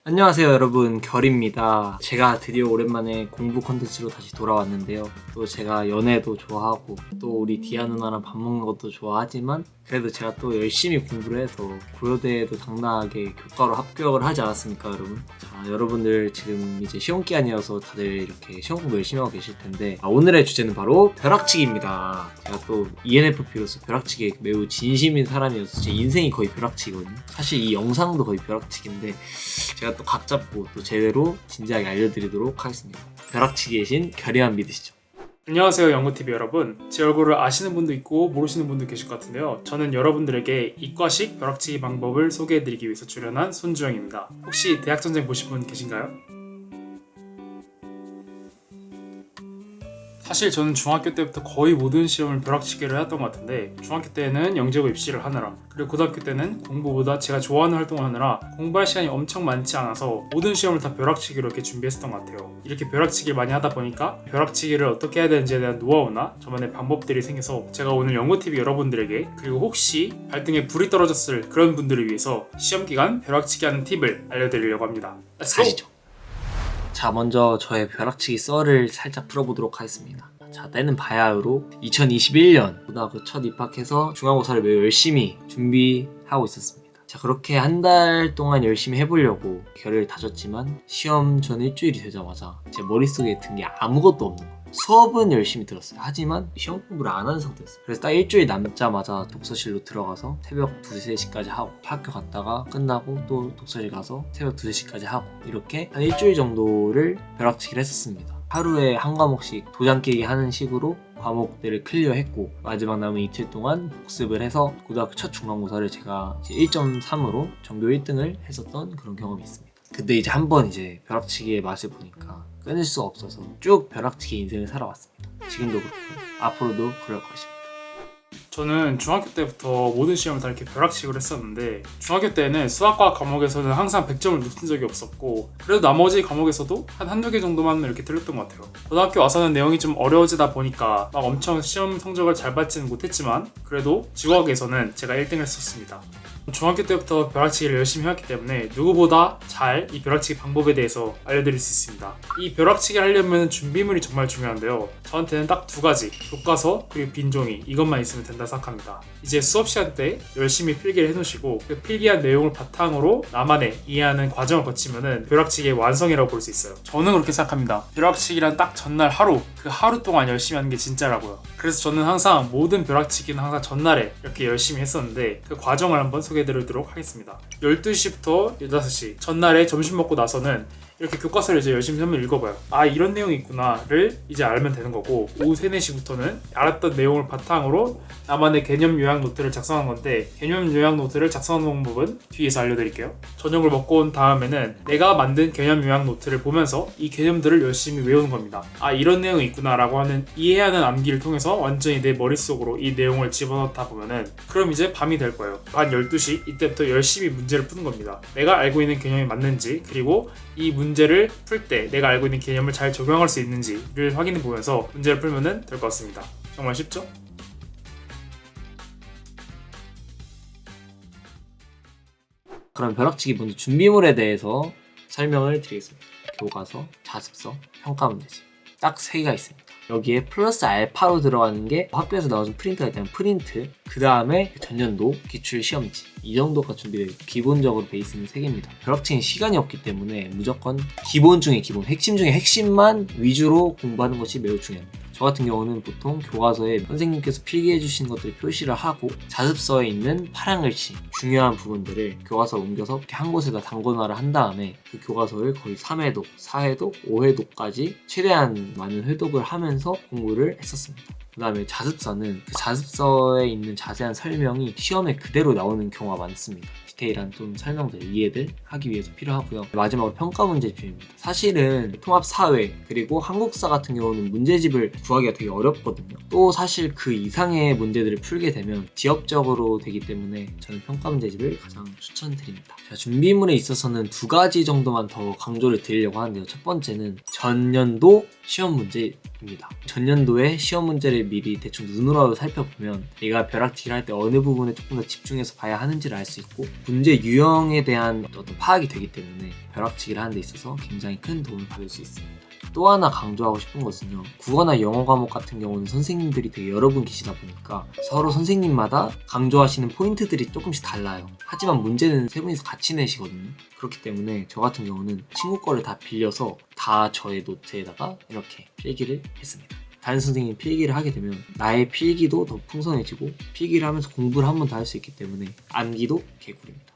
안녕하세요 여러분, 결입니다. 제가 드디어 오랜만에 공부 콘텐츠로 다시 돌아왔는데요. 또 제가 연애도 좋아하고 또 우리 디아 누나랑 밥 먹는 것도 좋아하지만 그래도 제가 또 열심히 공부를 해서 고려대에도 당당하게 교과로 합격을 하지 않았습니까 여러분? 자, 여러분들 지금 이제 시험 기간이어서 다들 이렇게 시험 공부 열심히 하고 계실 텐데 오늘의 주제는 바로 벼락치기입니다. 제가 또 ENFP로서 벼락치기에 매우 진심인 사람이어서 제 인생이 거의 벼락치기거든요. 사실 이 영상도 거의 벼락치기인데 제가 또 각 잡고 또 제대로 진지하게 알려드리도록 하겠습니다. 벼락치기의 신 결의만 믿으시죠. 안녕하세요 연구TV 여러분. 제 얼굴을 아시는 분도 있고 모르시는 분도 계실 것 같은데요. 저는 여러분들에게 이과식 벼락치기 방법을 소개해드리기 위해서 출연한 손주영입니다. 혹시 대학전쟁 보신 분 계신가요? 사실 저는 중학교 때부터 거의 모든 시험을 벼락치기를 했던 것 같은데 중학교 때는 영재고 입시를 하느라 그리고 고등학교 때는 공부보다 제가 좋아하는 활동을 하느라 공부할 시간이 엄청 많지 않아서 모든 시험을 다 벼락치기로 이렇게 준비했었던 것 같아요. 이렇게 벼락치기를 많이 하다 보니까 벼락치기를 어떻게 해야 되는지에 대한 노하우나 저만의 방법들이 생겨서 제가 오늘 연구TV 여러분들에게 그리고 혹시 발등에 불이 떨어졌을 그런 분들을 위해서 시험기간 벼락치기 하는 팁을 알려드리려고 합니다. 가시죠. 자, 먼저 저의 벼락치기 썰을 살짝 풀어보도록 하겠습니다. 자, 때는 바야흐로 2021년 고등학교 첫 입학해서 중간고사를 매우 열심히 준비하고 있었습니다. 자, 그렇게 한 달 동안 열심히 해보려고 결의를 다졌지만 시험 전 일주일이 되자마자 제 머릿속에 든 게 아무것도 없는 거예요. 수업은 열심히 들었어요. 하지만 시험 공부를 안 하는 상태였어요. 그래서 딱 일주일 남자마자 독서실로 들어가서 새벽 2, 3시까지 하고 학교 갔다가 끝나고 또 독서실 가서 새벽 2, 3시까지 하고 이렇게 한 일주일 정도를 벼락치기를 했었습니다. 하루에 한 과목씩 도장 깨기 하는 식으로 과목들을 클리어했고 마지막 남은 이틀 동안 복습을 해서 고등학교 첫 중간고사를 제가 1.3으로 전교 1등을 했었던 그런 경험이 있습니다. 근데 이제 한번 이제 벼락치기의 맛을 보니까 끊을 수 없어서 쭉 벼락치기 인생을 살아왔습니다. 지금도 그렇고 앞으로도 그럴 것입니다. 저는 중학교 때부터 모든 시험을 다 이렇게 벼락치기로 했었는데 중학교 때는 수학과 과목에서는 항상 100점을 놓친 적이 없었고 그래도 나머지 과목에서도 한두 개 정도만 이렇게 틀렸던 것 같아요. 고등학교 와서는 내용이 좀 어려워지다 보니까 막 엄청 시험 성적을 잘 받지는 못했지만 그래도 지구학에서는 제가 1등을 했었습니다. 중학교 때부터 벼락치기를 열심히 해왔기 때문에 누구보다 잘 이 벼락치기 방법에 대해서 알려드릴 수 있습니다. 이 벼락치기를 하려면 준비물이 정말 중요한데요. 저한테는 딱 두 가지, 교과서 그리고 빈 종이 이것만 있으면 된다 생각합니다. 이제 수업 시간 때 열심히 필기를 해놓으시고 그 필기한 내용을 바탕으로 나만의 이해하는 과정을 거치면은 벼락치기의 완성이라고 볼 수 있어요. 저는 그렇게 생각합니다. 벼락치기란 딱 전날 하루, 그 하루 동안 열심히 하는 게 진짜라고요. 그래서 저는 항상 모든 벼락치기는 항상 전날에 이렇게 열심히 했었는데 그 과정을 한번 소개해드리도록 하겠습니다. 12시부터 6시 전날에 점심 먹고 나서는 이렇게 교과서를 이제 열심히 한번 읽어봐요. 아, 이런 내용이 있구나를 이제 알면 되는 거고 오후 3, 4시부터는 알았던 내용을 바탕으로 나만의 개념 요약 노트를 작성한 건데 개념 요약 노트를 작성하는 방법은 뒤에서 알려드릴게요. 저녁을 먹고 온 다음에는 내가 만든 개념 요약 노트를 보면서 이 개념들을 열심히 외우는 겁니다. 아, 이런 내용이 있구나 라고 하는 이해하는 암기를 통해서 완전히 내 머릿속으로 이 내용을 집어넣다 보면은 그럼 이제 밤이 될 거예요. 반 12시 이때부터 열심히 문제를 푸는 겁니다. 내가 알고 있는 개념이 맞는지 그리고 이 문제를 풀 때 내가 알고 있는 개념을 잘 적용할 수 있는지를 확인해 보면서 문제를 풀면 될 것 같습니다. 정말 쉽죠? 그럼 벼락치기 먼저 준비물에 대해서 설명을 드리겠습니다. 교과서, 자습서, 평가 문제집 딱 3개가 있습니다. 여기에 플러스 알파로 들어가는 게 학교에서 나와준 프린트가 있다면 프린트, 그 다음에 전년도 기출 시험지 이 정도가 준비되어 있고 기본적으로 베이스는 3개입니다. 벼락치기는 시간이 없기 때문에 무조건 기본 중에 기본, 핵심 중에 핵심만 위주로 공부하는 것이 매우 중요합니다. 저 같은 경우는 보통 교과서에 선생님께서 필기해 주신 것들을 표시를 하고 자습서에 있는 파란 글씨 중요한 부분들을 교과서 옮겨서 이렇게 한 곳에다 단권화를 한 다음에 그 교과서를 거의 3회독, 4회독, 5회독까지 최대한 많은 회독을 하면서 공부를 했었습니다. 그 다음에 자습서는 그 자습서에 있는 자세한 설명이 시험에 그대로 나오는 경우가 많습니다. 디테일한 좀 설명들, 이해들 하기 위해서 필요하고요. 마지막으로 평가 문제집입니다. 사실은 통합사회 그리고 한국사 같은 경우는 문제집을 구하기가 되게 어렵거든요. 또 사실 그 이상의 문제들을 풀게 되면 지역적으로 되기 때문에 저는 평가 문제집을 가장 추천드립니다. 자, 준비물에 있어서는 2가지 정도만 더 강조를 드리려고 하는데요. 첫 번째는 전년도 시험 문제입니다. 전년도에 시험 문제를 문제를 미리 대충 눈으로 살펴보면 내가 벼락치기를 할 때 어느 부분에 조금 더 집중해서 봐야 하는지를 알 수 있고 문제 유형에 대한 어떤 파악이 되기 때문에 벼락치기를 하는 데 있어서 굉장히 큰 도움을 받을 수 있습니다. 또 하나 강조하고 싶은 것은요, 국어나 영어 과목 같은 경우는 선생님들이 되게 여러 분 계시다 보니까 서로 선생님마다 강조하시는 포인트들이 조금씩 달라요. 하지만 문제는 세 분이서 같이 내시거든요. 그렇기 때문에 저 같은 경우는 친구 거를 다 빌려서 다 저의 노트에다가 이렇게 필기를 했습니다. 다른 선생님 필기를 하게 되면 나의 필기도 더 풍성해지고 필기를 하면서 공부를 한 번 더 할 수 있기 때문에 암기도 개꿀입니다.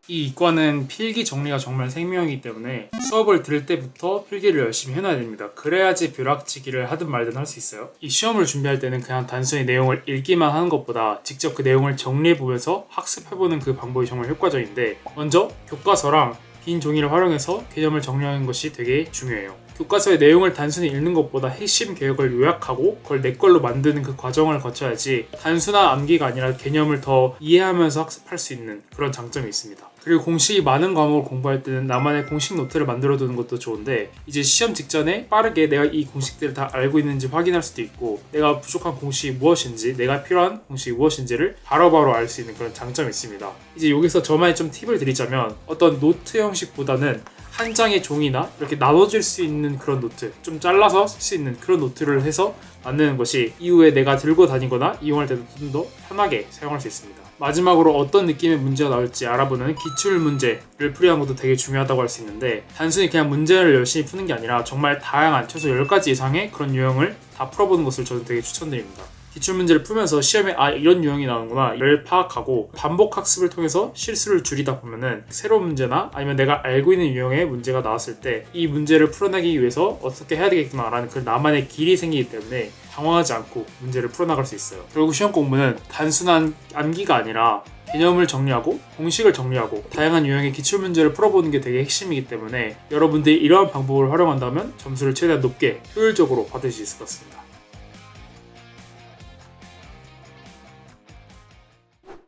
이 이과는 필기 정리가 정말 생명이기 때문에 수업을 들을 때부터 필기를 열심히 해놔야 됩니다. 그래야지 벼락치기를 하든 말든 할 수 있어요. 이 시험을 준비할 때는 그냥 단순히 내용을 읽기만 하는 것보다 직접 그 내용을 정리해보면서 학습해보는 그 방법이 정말 효과적인데, 먼저 교과서랑 빈 종이를 활용해서 개념을 정리하는 것이 되게 중요해요. 교과서의 내용을 단순히 읽는 것보다 핵심 개혁을 요약하고 그걸 내 걸로 만드는 그 과정을 거쳐야지 단순한 암기가 아니라 개념을 더 이해하면서 학습할 수 있는 그런 장점이 있습니다. 그리고 공식이 많은 과목을 공부할 때는 나만의 공식 노트를 만들어 두는 것도 좋은데, 이제 시험 직전에 빠르게 내가 이 공식들을 다 알고 있는지 확인할 수도 있고 내가 부족한 공식이 무엇인지, 내가 필요한 공식이 무엇인지를 바로바로 알 수 있는 그런 장점이 있습니다. 이제 여기서 저만의 좀 팁을 드리자면, 어떤 노트 형식보다는 한 장의 종이나 이렇게 나눠질 수 있는 그런 노트, 좀 잘라서 쓸 수 있는 그런 노트를 해서 만드는 것이 이후에 내가 들고 다니거나 이용할 때도 좀 더 편하게 사용할 수 있습니다. 마지막으로 어떤 느낌의 문제가 나올지 알아보는 기출 문제를 풀이하는 것도 되게 중요하다고 할 수 있는데, 단순히 그냥 문제를 열심히 푸는 게 아니라 정말 다양한 최소 10가지 이상의 그런 유형을 다 풀어보는 것을 저는 되게 추천드립니다. 기출문제를 풀면서 시험에 이런 유형이 나오는구나 를 파악하고 반복 학습을 통해서 실수를 줄이다 보면은 새로운 문제나 아니면 내가 알고 있는 유형의 문제가 나왔을 때 이 문제를 풀어내기 위해서 어떻게 해야 되겠구나라는 그 나만의 길이 생기기 때문에 당황하지 않고 문제를 풀어나갈 수 있어요. 결국 시험 공부는 단순한 암기가 아니라 개념을 정리하고 공식을 정리하고 다양한 유형의 기출문제를 풀어보는 게 되게 핵심이기 때문에 여러분들이 이러한 방법을 활용한다면 점수를 최대한 높게 효율적으로 받을 수 있을 것 같습니다.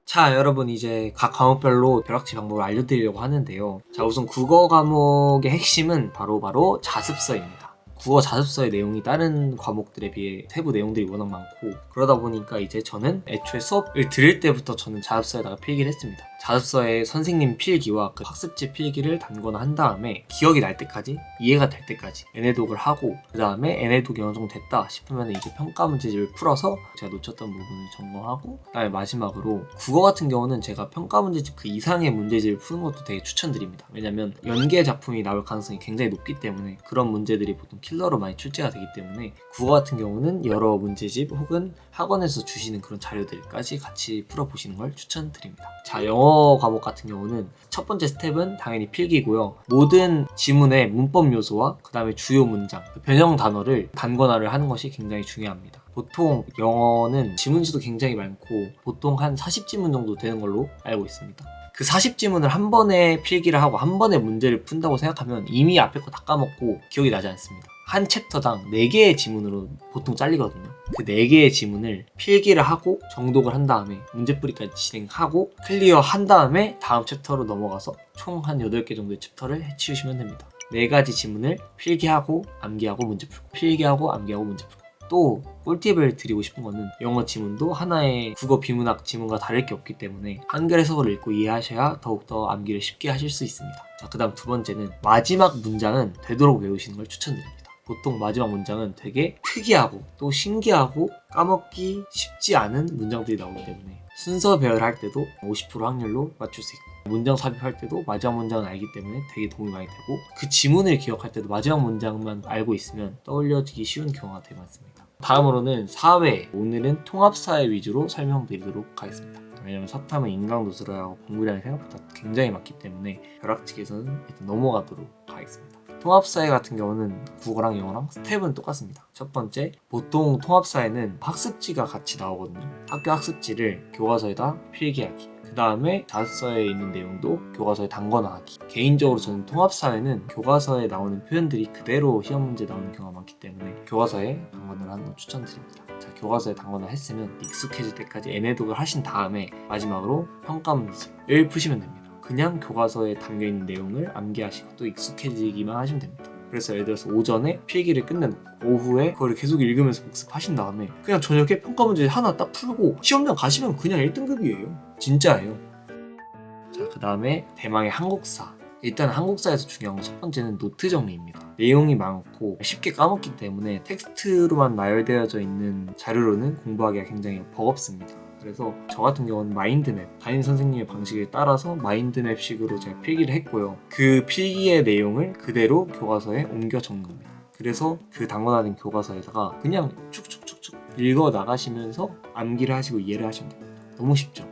자, 여러분, 이제 각 과목별로 벼락치기 방법을 알려드리려고 하는데요. 자, 우선 국어 과목의 핵심은 바로 자습서입니다. 국어 자습서의 내용이 다른 과목들에 비해 세부 내용들이 워낙 많고, 그러다 보니까 이제 저는 애초에 수업을 들을 때부터 저는 자습서에다가 필기를 했습니다. 자습서에 선생님 필기와 그 학습지 필기를 단거나 한 다음에 기억이 날 때까지, 이해가 될 때까지 애내독을 하고, 그 다음에 애내독이 어느 정도 됐다 싶으면 이제 평가 문제집을 풀어서 제가 놓쳤던 부분을 점검하고, 그 다음에 마지막으로 국어 같은 경우는 제가 평가 문제집 그 이상의 문제집을 푸는 것도 되게 추천드립니다. 왜냐면 연계 작품이 나올 가능성이 굉장히 높기 때문에 그런 문제들이 보통 킬러로 많이 출제가 되기 때문에 국어 같은 경우는 여러 문제집 혹은 학원에서 주시는 그런 자료들까지 같이 풀어보시는 걸 추천드립니다. 자, 영어 과목 같은 경우는 첫 번째 스텝은 당연히 필기고요. 모든 지문의 문법 요소와 그 다음에 주요 문장, 변형 단어를 단권화를 하는 것이 굉장히 중요합니다. 보통 영어는 지문수도 굉장히 많고 보통 한 40지문 정도 되는 걸로 알고 있습니다. 그 40지문을 한 번에 필기를 하고 한 번에 문제를 푼다고 생각하면 이미 앞에 거 다 까먹고 기억이 나지 않습니다. 한 챕터당 4개의 지문으로 보통 잘리거든요. 그 4개의 지문을 필기를 하고 정독을 한 다음에 문제풀이까지 진행하고 클리어 한 다음에 다음 챕터로 넘어가서 총 한 8개 정도의 챕터를 해치우시면 됩니다. 4가지 지문을 필기하고 암기하고 문제 풀고 필기하고 암기하고 문제 풀고. 또 꿀팁을 드리고 싶은 거는 영어 지문도 하나의 국어 비문학 지문과 다를 게 없기 때문에 한글 해석을 읽고 이해하셔야 더욱더 암기를 쉽게 하실 수 있습니다. 자, 그 다음 두 번째는 마지막 문장은 되도록 외우시는 걸 추천드립니다. 보통 마지막 문장은 되게 특이하고 또 신기하고 까먹기 쉽지 않은 문장들이 나오기 때문에 순서 배열할 때도 50% 확률로 맞출 수 있고 문장 삽입할 때도 마지막 문장을 알기 때문에 되게 도움이 많이 되고 그 지문을 기억할 때도 마지막 문장만 알고 있으면 떠올려지기 쉬운 경우가 되게 많습니다. 다음으로는 사회, 오늘은 통합사회 위주로 설명드리도록 하겠습니다. 왜냐면 사탐은 인강도 들어야 하고 공부량이 생각보다 굉장히 많기 때문에 벼락치기에서는 일단 넘어가도록 하겠습니다. 통합사회 같은 경우는 국어랑 영어랑 스텝은 똑같습니다. 첫 번째, 보통 통합사회는 학습지가 같이 나오거든요. 학교 학습지를 교과서에다 필기하기, 그 다음에 자습서에 있는 내용도 교과서에 단권화하기. 개인적으로 저는 통합사회는 교과서에 나오는 표현들이 그대로 시험 문제 나오는 경우가 많기 때문에 교과서에 단권화를 하는 걸 추천드립니다. 자, 교과서에 단권화 했으면 익숙해질 때까지 애내독을 하신 다음에 마지막으로 평가 문제집을 푸시면 됩니다. 그냥 교과서에 담겨있는 내용을 암기하시고 또 익숙해지기만 하시면 됩니다. 그래서 예를 들어서 오전에 필기를 끝내놓고 오후에 그걸 계속 읽으면서 복습하신 다음에 그냥 저녁에 평가 문제 하나 딱 풀고 시험장 가시면 그냥 1등급이에요. 진짜예요. 자, 그 다음에 대망의 한국사. 일단 한국사에서 중요한 건 첫 번째는 노트 정리입니다. 내용이 많고 쉽게 까먹기 때문에 텍스트로만 나열되어져 있는 자료로는 공부하기가 굉장히 버겁습니다. 그래서 저 같은 경우는 마인드맵, 담임 선생님의 방식을 따라서 마인드맵식으로 제가 필기를 했고요. 그 필기의 내용을 그대로 교과서에 옮겨 적는 겁니다. 그래서 그 당번화된 교과서에다가 그냥 축축축축 읽어 나가시면서 암기를 하시고 이해를 하시면 됩니다. 너무 쉽죠?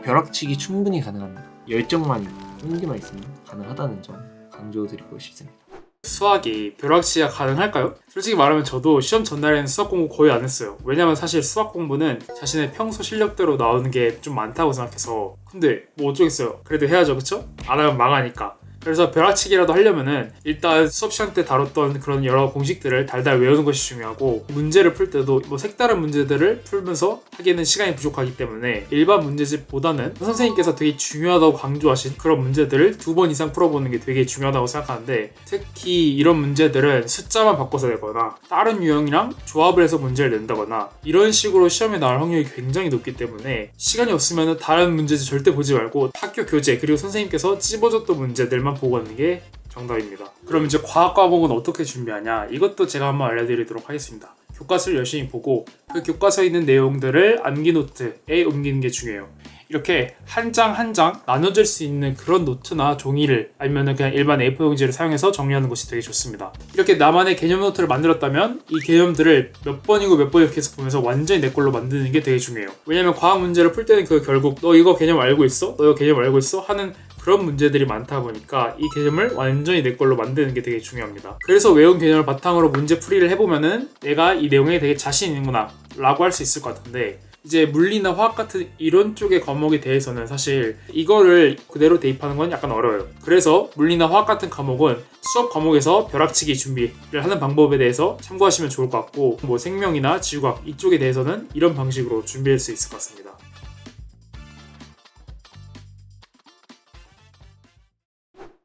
벼락치기 충분히 가능합니다. 열정만 있고 끈기만 있으면 가능하다는 점 강조드리고 싶습니다. 수학이 벼락치기가 가능할까요? 솔직히 말하면 저도 시험 전날에는 수학 공부 거의 안 했어요. 왜냐면 사실 수학 공부는 자신의 평소 실력대로 나오는 게 좀 많다고 생각해서. 근데 뭐 어쩌겠어요. 그래도 해야죠, 그쵸? 안 하면 망하니까. 그래서 벼락치기라도 하려면은 일단 수업 시간 때 다뤘던 그런 여러 공식들을 달달 외우는 것이 중요하고, 문제를 풀 때도 뭐 색다른 문제들을 풀면서 하기에는 시간이 부족하기 때문에 일반 문제집보다는 선생님께서 되게 중요하다고 강조하신 그런 문제들을 2번 이상 풀어보는 게 되게 중요하다고 생각하는데, 특히 이런 문제들은 숫자만 바꿔서 내거나 다른 유형이랑 조합을 해서 문제를 낸다거나 이런 식으로 시험에 나올 확률이 굉장히 높기 때문에 시간이 없으면 다른 문제집 절대 보지 말고 학교 교재 그리고 선생님께서 찝어줬던 문제들만 보고 있는 게 정답입니다. 그럼 이제 과학 과목은 어떻게 준비하냐? 이것도 제가 한번 알려드리도록 하겠습니다. 교과서를 열심히 보고 그 교과서에 있는 내용들을 암기 노트에 옮기는 게 중요해요. 이렇게 한 장 한 장 나눠질 수 있는 그런 노트나 종이를, 아니면 그냥 일반 A4 용지를 사용해서 정리하는 것이 되게 좋습니다. 이렇게 나만의 개념 노트를 만들었다면 이 개념들을 몇 번이고 몇 번이고 계속 보면서 완전히 내 걸로 만드는 게 되게 중요해요. 왜냐면 과학 문제를 풀 때는 그 결국 너 이거 개념 알고 있어? 너 이거 개념 알고 있어? 하는 그런 문제들이 많다 보니까 이 개념을 완전히 내 걸로 만드는 게 되게 중요합니다. 그래서 외운 개념을 바탕으로 문제 풀이를 해보면은 내가 이 내용에 되게 자신 있는구나 라고 할 수 있을 것 같은데, 이제 물리나 화학 같은 이런 쪽의 과목에 대해서는 사실 이거를 그대로 대입하는 건 약간 어려워요. 그래서 물리나 화학 같은 과목은 수업 과목에서 벼락치기 준비를 하는 방법에 대해서 참고하시면 좋을 것 같고, 뭐 생명이나 지구과학 이쪽에 대해서는 이런 방식으로 준비할 수 있을 것 같습니다.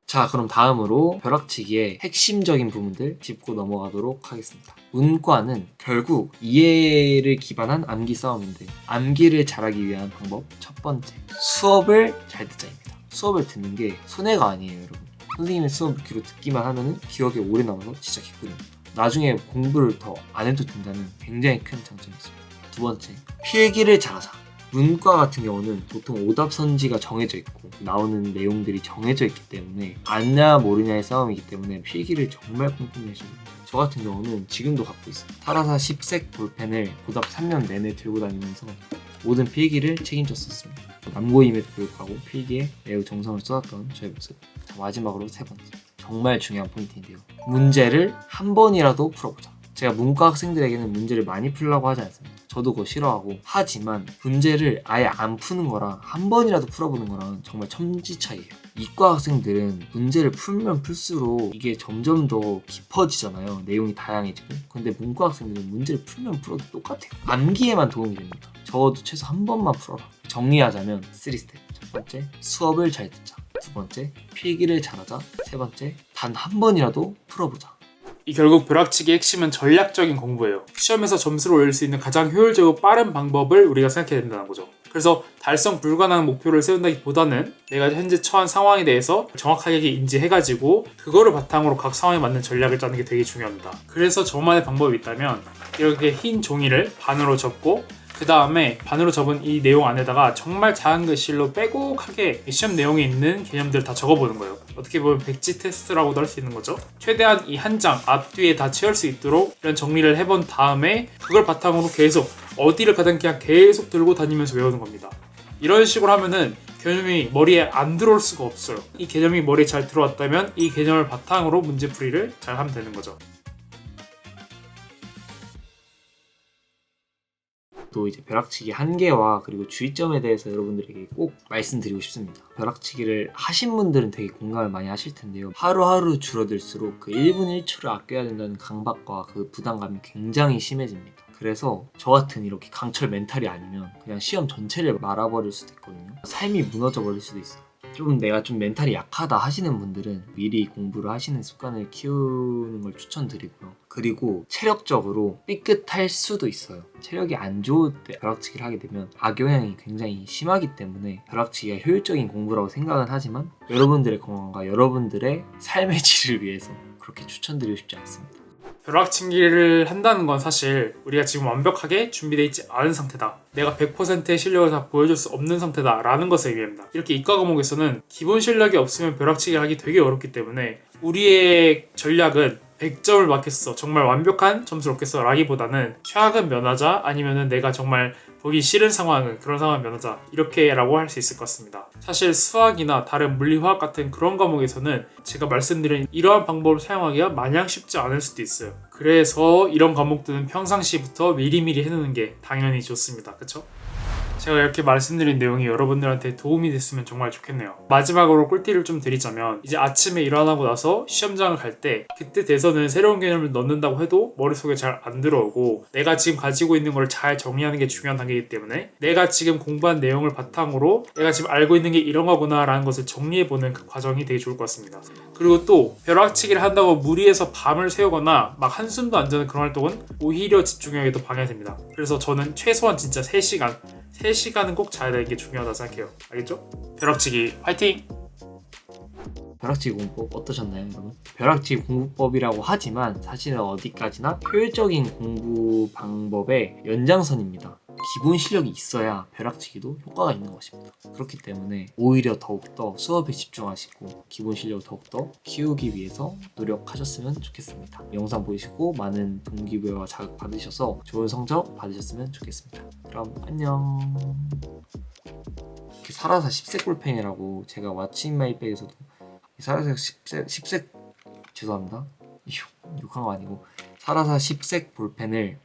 자, 그럼 다음으로 벼락치기의 핵심적인 부분들 짚고 넘어가도록 하겠습니다. 문과는 결국 이해를 기반한 암기 싸움인데, 암기를 잘하기 위한 방법 첫 번째, 수업을 잘 듣자입니다. 수업을 듣는 게 손해가 아니에요, 여러분. 선생님의 수업을 귀로 듣기만 하면 기억에 오래 남아서 진짜 개꿀입니다. 나중에 공부를 더 안 해도 된다는 굉장히 큰 장점이 있습니다. 두 번째, 필기를 잘하자. 문과 같은 경우는 보통 오답 선지가 정해져 있고 나오는 내용들이 정해져 있기 때문에 아냐 모르냐의 싸움이기 때문에 필기를 정말 꼼꼼히 하셔야 됩니다. 저 같은 경우는 지금도 갖고 있어요. 타라사 10색 볼펜을 고등학교 3년 내내 들고 다니면서 모든 필기를 책임졌었습니다. 남고임에도 불구하고 필기에 매우 정성을 쏟았던 저의 모습. 자, 마지막으로 세 번째, 정말 중요한 포인트인데요. 문제를 한 번이라도 풀어보자. 제가 문과 학생들에게는 문제를 많이 풀라고 하지 않습니다. 저도 그거 싫어하고, 하지만 문제를 아예 안 푸는 거랑 한 번이라도 풀어보는 거랑 정말 천지 차이예요. 이과 학생들은 문제를 풀면 풀수록 이게 점점 더 깊어지잖아요. 내용이 다양해지고. 근데 문과 학생들은 문제를 풀면 풀어도 똑같아요. 암기에만 도움이 됩니다. 적어도 최소 한 번만 풀어라. 정리하자면 3스텝. 첫 번째, 수업을 잘 듣자. 두 번째, 필기를 잘하자. 세 번째, 단 한 번이라도 풀어보자. 이 결국 벼락치기의 핵심은 전략적인 공부예요. 시험에서 점수를 올릴 수 있는 가장 효율적이고 빠른 방법을 우리가 생각해야 된다는 거죠. 그래서 달성 불가능한 목표를 세운다기보다는 내가 현재 처한 상황에 대해서 정확하게 인지해가지고 그거를 바탕으로 각 상황에 맞는 전략을 짜는 게 되게 중요합니다. 그래서 저만의 방법이 있다면, 이렇게 흰 종이를 반으로 접고 그 다음에 반으로 접은 이 내용 안에다가 정말 작은 글씨로 빼곡하게 시험 내용에 있는 개념들을 다 적어보는 거예요. 어떻게 보면 백지 테스트라고도 할 수 있는 거죠. 최대한 이 한 장 앞뒤에 다 채울 수 있도록 이런 정리를 해본 다음에 그걸 바탕으로 계속 어디를 가든 그냥 계속 들고 다니면서 외우는 겁니다. 이런 식으로 하면은 개념이 머리에 안 들어올 수가 없어요. 이 개념이 머리에 잘 들어왔다면 이 개념을 바탕으로 문제풀이를 잘 하면 되는 거죠. 또 이제 벼락치기 한계와 그리고 주의점에 대해서 여러분들에게 꼭 말씀드리고 싶습니다. 벼락치기를 하신 분들은 되게 공감을 많이 하실 텐데요. 하루하루 줄어들수록 그 1분 1초를 아껴야 된다는 강박과 그 부담감이 굉장히 심해집니다. 그래서 저 같은 이렇게 강철 멘탈이 아니면 그냥 시험 전체를 말아버릴 수도 있거든요. 삶이 무너져 버릴 수도 있어요. 좀 내가 좀 멘탈이 약하다 하시는 분들은 미리 공부를 하시는 습관을 키우는 걸 추천드리고요. 그리고 체력적으로 삐끗할 수도 있어요. 체력이 안 좋을 때 벼락치기를 하게 되면 악영향이 굉장히 심하기 때문에 벼락치기가 효율적인 공부라고 생각은 하지만 여러분들의 건강과 여러분들의 삶의 질을 위해서 그렇게 추천드리고 싶지 않습니다. 벼락치기를 한다는 건 사실 우리가 지금 완벽하게 준비되어 있지 않은 상태다. 내가 100%의 실력을 다 보여줄 수 없는 상태다 라는 것을 의미합니다. 이렇게 이과 과목에서는 기본 실력이 없으면 벼락치기를 하기 되게 어렵기 때문에 우리의 전략은 100점을 맞겠어, 정말 완벽한 점수를 얻겠어 라기보다는 최악은 면하자, 아니면은 내가 정말 보기 싫은 상황은 그런 상황을 면하자, 이렇게라고 할 수 있을 것 같습니다. 사실 수학이나 다른 물리화학 같은 그런 과목에서는 제가 말씀드린 이러한 방법을 사용하기가 마냥 쉽지 않을 수도 있어요. 그래서 이런 과목들은 평상시부터 미리미리 해놓는 게 당연히 좋습니다. 그쵸? 제가 이렇게 말씀드린 내용이 여러분들한테 도움이 됐으면 정말 좋겠네요. 마지막으로 꿀팁을 좀 드리자면, 이제 아침에 일어나고 나서 시험장을 갈 때 그때 돼서는 새로운 개념을 넣는다고 해도 머릿속에 잘 안 들어오고, 내가 지금 가지고 있는 걸 잘 정리하는 게 중요한 단계이기 때문에 내가 지금 공부한 내용을 바탕으로 내가 지금 알고 있는 게 이런 거구나 라는 것을 정리해보는 그 과정이 되게 좋을 것 같습니다. 그리고 또 벼락치기를 한다고 무리해서 밤을 새우거나 막 한숨도 안 자는 그런 활동은 오히려 집중력에도 방해가 됩니다. 그래서 저는 최소한 진짜 3시간은 꼭 자야 되는 게 중요하다고 생각해요. 알겠죠? 벼락치기 화이팅! 벼락치기 공부법 어떠셨나요, 여러분? 벼락치기 공부법이라고 하지만 사실은 어디까지나 효율적인 공부 방법의 연장선입니다. 기본 실력이 있어야 벼락치기도 효과가 있는 것입니다. 그렇기 때문에 오히려 더욱더 수업에 집중하시고 기본 실력을 더욱더 키우기 위해서 노력하셨으면 좋겠습니다. 영상 보시고 많은 동기부여와 자극 받으셔서 좋은 성적 받으셨으면 좋겠습니다. 그럼 안녕. 이렇게 사라사 10색 볼펜이라고 제가 왓츠 인 마이 백에서도 사라사 10색 죄송합니다. 욕한 거 아니고 사라사 10색 볼펜을